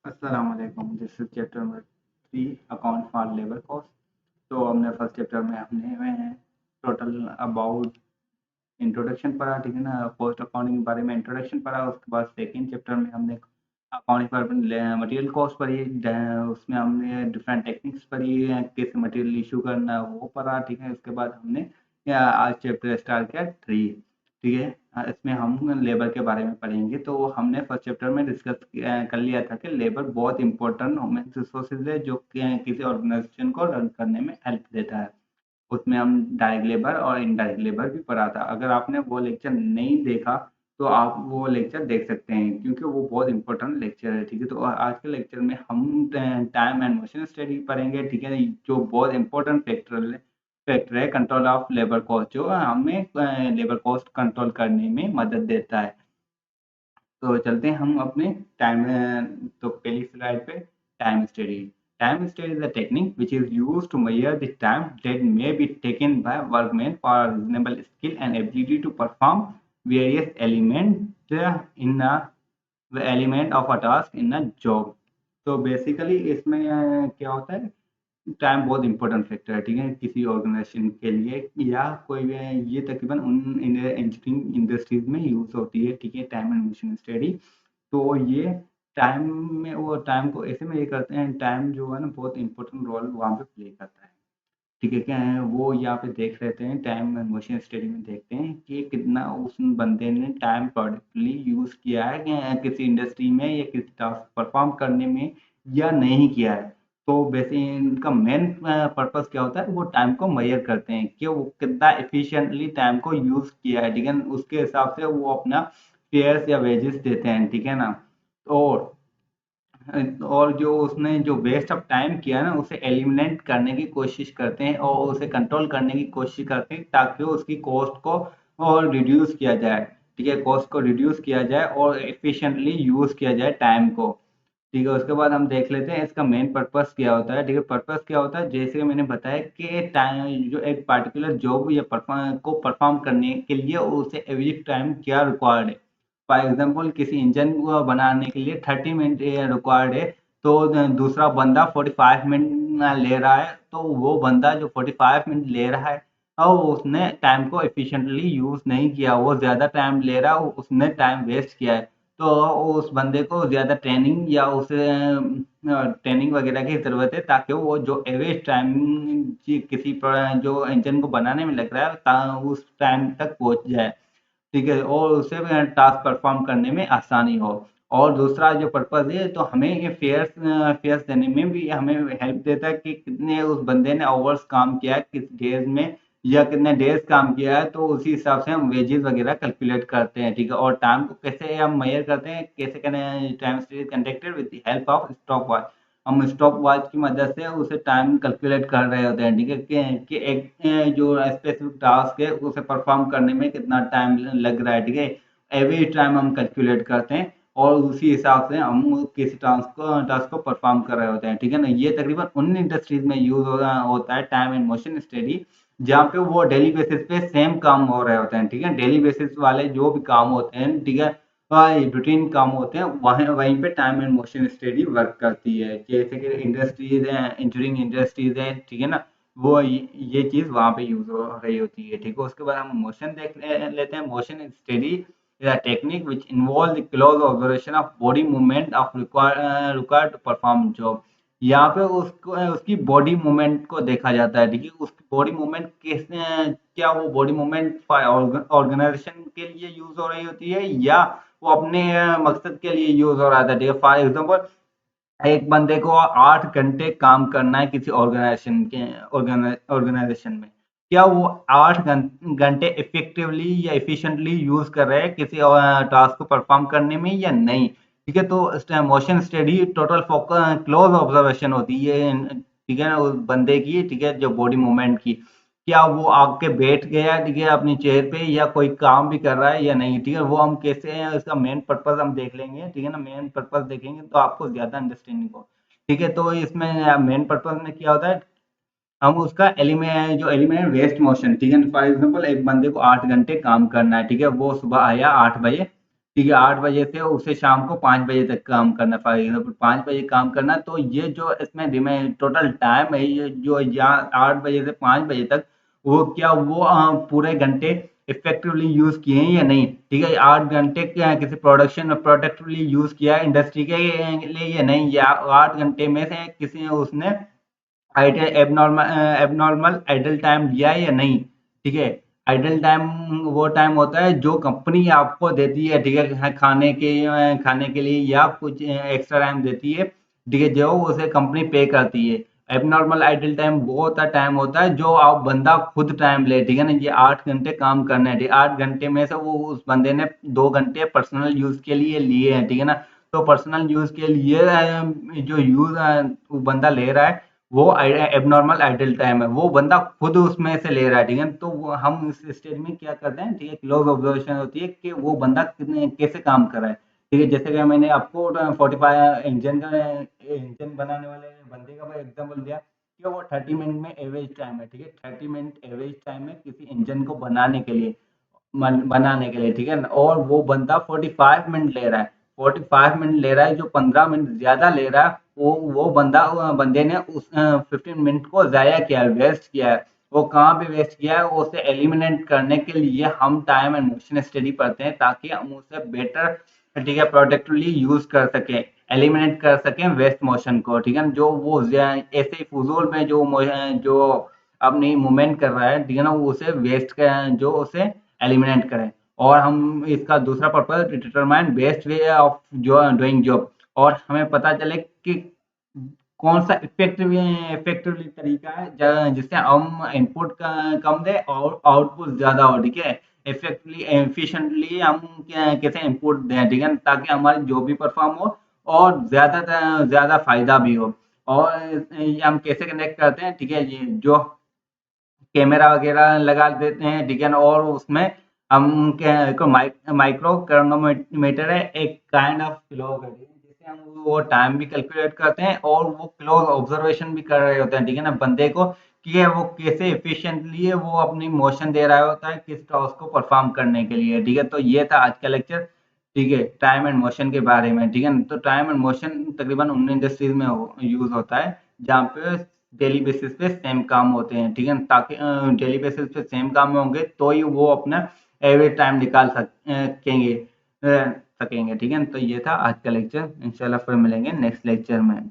अस्सलाम वालेकुम। This is chapter number 3 account for labour cost. तो हमने फर्स्ट चैप्टर में हमने टोटल अबाउट इंट्रोडक्शन पढ़ा, ठीक है ना। कॉस्ट अकाउंटिंग के बारे में इंट्रोडक्शन पढ़ा। उसके बाद सेकंड चैप्टर में हमने अकाउंटिंग पर मटेरियल कॉस्ट पढ़ी। उसमें हमने डिफरेंट टेक्निक्स पढ़ी, कैसे मटेरियल इशू करना वो पढ़ा, ठीक है। उसके बाद हमने आज चैप्टर स्टार्ट किया 3, ठीक है। इसमें हम लेबर के बारे में पढ़ेंगे। तो हमने फर्स्ट चैप्टर में डिस्कस कर लिया था कि लेबर बहुत इंपॉर्टेंट ह्यूमन रिसोर्सेज है जो कि किसी ऑर्गेनाइजेशन को रन करने में हेल्प देता है। उसमें हम डायरेक्ट लेबर और इनडायरेक्ट लेबर भी पढ़ा था। अगर आपने वो लेक्चर नहीं देखा तो आप वो लेक्चर देख सकते हैं, क्योंकि वो बहुत इंपॉर्टेंट लेक्चर है, ठीक है। तो आज के लेक्चर में हम टाइम एंड मशीन स्टडी पढ़ेंगे, ठीक है, जो बहुत इंपॉर्टेंट फैक्टर है कंट्रोल ऑफ लेबर कॉस्ट, जो हमें लेबर कॉस्ट कंट्रोल करने में मदद देता है। तो चलते हैं हम अपने टाइम। तो पहली स्लाइड पे time study. Time study is a technique which is used to measure the time that may be taken by workmen for a reasonable skill and ability to perform various elements in a element of a task in a job। तो basically इसमें क्या होता है, time बहुत important factor है, ठीक है, किसी ऑर्गेनाइजेशन के लिए या कोई भी। ये तकरीबन उन इंजीनियरिंग इंडस्ट्रीज में यूज होती है, ठीक है, टाइम एंड मशीन स्टडी। तो ये टाइम में वो टाइम को ऐसे में ये करते हैं, टाइम जो है ना बहुत इंपॉर्टेंट रोल वहाँ पे प्ले करता है, ठीक है। क्या है वो यहाँ पे देख लेते हैं, टाइम एंड मशीन स्टडी में देखते हैं कि कितना उस बंदे ने टाइम प्रोडक्टली यूज किया है किसी इंडस्ट्री में या किसी टास्क परफॉर्म करने में या नहीं किया है। तो वैसे इनका मेन पर्पस क्या होता है, वो टाइम को मेजर करते हैं कि वो कितना एफिशिएंटली टाइम को यूज किया है, ठीक है। उसके हिसाब से वो अपना फेयर्स या वेजेस देते हैं, ठीक है ना। और जो उसने जो वेस्ट ऑफ टाइम किया ना उसे एलिमिनेट करने की कोशिश करते हैं और उसे कंट्रोल करने की कोशिश करते हैं, ताकि उसकी कॉस्ट को और रिड्यूस किया जाए, ठीक है, कॉस्ट को रिड्यूस किया जाए और एफिशिएंटली यूज किया जाए टाइम को, ठीक है। उसके बाद हम देख लेते हैं इसका मेन पर्पस क्या होता है, ठीक है। पर्पस क्या होता है, जैसे मैंने बताया कि टाइम जो एक पार्टिकुलर जॉब या परफॉर्म करने के लिए उसे एवरेज टाइम क्या रिक्वायर्ड है। फॉर एग्जाम्पल किसी इंजन को बनाने के लिए 30 मिनट रिक्वायर्ड है, तो दूसरा बंदा 45 मिनट ले रहा है, तो वो बंदा जो 45 मिनट ले रहा है और उसने टाइम को एफिशिएंटली यूज नहीं किया, वो ज्यादा टाइम ले रहा है, उसने टाइम वेस्ट किया है। तो उस बंदे को ज्यादा ट्रेनिंग या उसे ट्रेनिंग वगैरह की जरूरत है, ताकि वो जो एवरेज टाइम किसी जो इंजन को बनाने में लग रहा है उस टाइम तक पहुंच जाए, ठीक है, और उसे टास्क परफॉर्म करने में आसानी हो। और दूसरा जो पर्पज है, तो हमें ये फेयर्स फेयर्स देने में भी हमें हेल्प देता है कि कितने उस बंदे ने आवर्स काम किया है किस डेज में या कितने डेज काम किया है, तो उसी हिसाब से हम वेजेस वगैरह कैलकुलेट करते हैं, ठीक है। और टाइम को कैसे हम मेजर करते हैं, कैसे करें, time series conducted with the help of stop watch. हम स्टॉप वॉच की मदद से उसे टाइम कैलकुलेट कर रहे होते हैं, ठीक है, कि एक जो स्पेसिफिक टास्क है उसे परफॉर्म करने में कितना टाइम लग रहा है, ठीक है। एवरी टाइम हम कैलकुलेट करते हैं और उसी हिसाब से हम किसी टास्क को परफॉर्म कर रहे होते हैं, ठीक है ना। ये तकरीबन उन इंडस्ट्रीज में यूज होता है टाइम एंड मोशन स्टडी, जहाँ पे वो डेली बेसिस पे सेम काम हो रहे होते हैं, ठीक है। डेली बेसिस वाले जो भी काम होते हैं, ठीक है, रूटीन काम होते हैं, वहीं वहीं पे time and motion study work करती है। जैसे कि इंडस्ट्रीज है, इंजीनियरिंग इंडस्ट्रीज है, ठीक है ना, वो ये चीज वहां पे यूज हो रही होती है, ठीक है। उसके बाद हम मोशन देख लेते हैं। Motion study is a technique which involves the close observation of body movement of required to perform job। यहाँ पे उसको उसकी बॉडी मूवमेंट को देखा जाता है, ठीक है। उसकी बॉडी मूवमेंट कैसे, क्या वो बॉडी मूवमेंट ऑर्गेनाइजेशन के लिए यूज हो रही होती है या वो अपने मकसद के लिए यूज हो रहा था, ठीक है। फॉर एग्जाम्पल एक बंदे को 8 घंटे काम करना है किसी ऑर्गेनाइजेशन में, क्या वो 8 घंटे इफेक्टिवली या इफिशिएंटली यूज कर रहे हैं किसी टास्क को परफॉर्म करने में या नहीं, ठीक है। तो motion study total focus close observation होती है, ठीक है ना, उस बंदे की, ठीक है, जो बॉडी मूवमेंट की, क्या वो आके बैठ गया, ठीक है, अपनी चेयर पे या कोई काम भी कर रहा है या नहीं, ठीक है। वो हम कैसे हैं इसका मेन पर्पस हम देख लेंगे, ठीक है ना। मेन पर्पस देखेंगे तो आपको ज्यादा अंडरस्टैंडिंग हो, ठीक है। तो इसमें मेन पर्पस में क्या होता है, हम उसका एलिमेंट जो एलिमेंट वेस्ट मोशन, ठीक है। फॉर एग्जांपल एक बंदे को 8 घंटे काम करना है, ठीक है, वो सुबह आया 8 बजे, ठीक है, 8 बजे से उसे शाम को 5 बजे तक काम करना, फॉर एग्जाम्पल 5 बजे काम करना, तो ये जो इसमें रिमेन टोटल टाइम है, ये जो यहाँ 8 बजे से 5 बजे तक, वो क्या वो पूरे घंटे इफेक्टिवली यूज किए हैं या नहीं। ठीक है, 8 घंटे क्या किसी प्रोडक्शन प्रोडक्टिवली यूज किया है इंडस्ट्री के लिए या नहीं, या 8 घंटे में से किसी उसने idle abnormal abnormal idle time दिया है या नहीं। ठीक है, आइडल टाइम वो टाइम होता है जो कंपनी आपको देती है, ठीक है, खाने के लिए या कुछ एक्स्ट्रा टाइम देती है, ठीक है, जो उसे कंपनी पे करती है। एबनॉर्मल आइडल टाइम वो होता टाइम होता है जो आप बंदा खुद टाइम ले, ठीक है ना, ये 8 घंटे काम करना है, ठीक है, 8 घंटे में से वो उस बंदे ने 2 घंटे पर्सनल यूज के लिए लिए हैं, ठीक है ना। तो पर्सनल यूज के लिए जो यूज वो बंदा ले रहा है, वो एबनॉर्मल आइडल टाइम है, वो बंदा खुद उसमें से ले रहा है, ठीक है। तो हम इस स्टेज में क्या करते हैं, ठीक है, क्लोज ऑब्जर्वेशन होती है कि वो बंदा कितने कैसे काम कर रहा है। ठीक है, जैसे कि मैंने आपको 45 इंजन बनाने वाले बंदे का एग्जाम्पल दिया कि वो 30 मिनट में एवरेज टाइम है, ठीक है, 30 मिनट एवरेज टाइम है किसी इंजन को बनाने के लिए, बनाने के लिए, ठीक है ना। और वो बंदा 45 मिनट ले रहा है, 45 मिनट ले रहा है, जो 15 मिनट ज्यादा ले रहा है, वो बंदे ने उस 15 मिनट को जाया किया है, वेस्ट किया है। वो कहाँ पे वेस्ट किया है, उसे एलिमिनेट करने के लिए हम टाइम एंड मोशन स्टडी पढ़ते हैं, ताकि हम उसे बेटर, ठीक है, प्रोडक्टिवली यूज कर सकें, एलिमिनेट कर सकें वेस्ट मोशन को, ठीक है। जो वो ऐसे ही फजूल में जो अपनी मूवमेंट कर रहा है, ठीक है ना, वो उसे वेस्ट जो उसे एलिमिनेट करें। और हम इसका दूसरा purpose determine best way of जो डूइंग जॉब, और हमें पता चले कि कौन सा इफेक्टिवली तरीका है जिससे हम इनपुट कम दे और आउटपुट ज्यादा हो, ठीक है। इफेक्टिवली एफिशिएंटली हम कैसे इनपुट दें, ठीक है, ताकि हमारी जो भी परफॉर्म हो और ज्यादा फायदा भी हो। और ये हम कैसे कनेक्ट करते हैं, ठीक है, ये जो कैमरा वगैरह लगा देते हैं, ठीक है ना, और उसमें हम माइक्रो क्रोनोमीटर है, एक काइंड ऑफ क्लॉक है, ठीक है, जिससे हम वो टाइम भी कैलकुलेट करते हैं और वो क्लोज ऑब्जर्वेशन भी कर रहे होते हैं, ठीक है ना, बंदे को कि है वो कैसे एफिशिएंटली है वो अपनी मोशन दे रहा होता है किस टास्क को परफॉर्म करने के लिए, ठीक है। तो ये था आज का लेक्चर, ठीक है, टाइम एंड मोशन के बारे में, ठीक है ना। तो टाइम एंड मोशन तकरीबन उन इंडस्ट्रीज में यूज होता है जहाँ पे डेली बेसिस पे सेम काम होते हैं, ठीक है, ताकि डेली बेसिस पे सेम काम होंगे तो ही वो अपना एवरेज टाइम निकाल सकेंगे, ठीक है। तो ये था आज का लेक्चर, इंशाल्लाह फिर मिलेंगे नेक्स्ट लेक्चर में।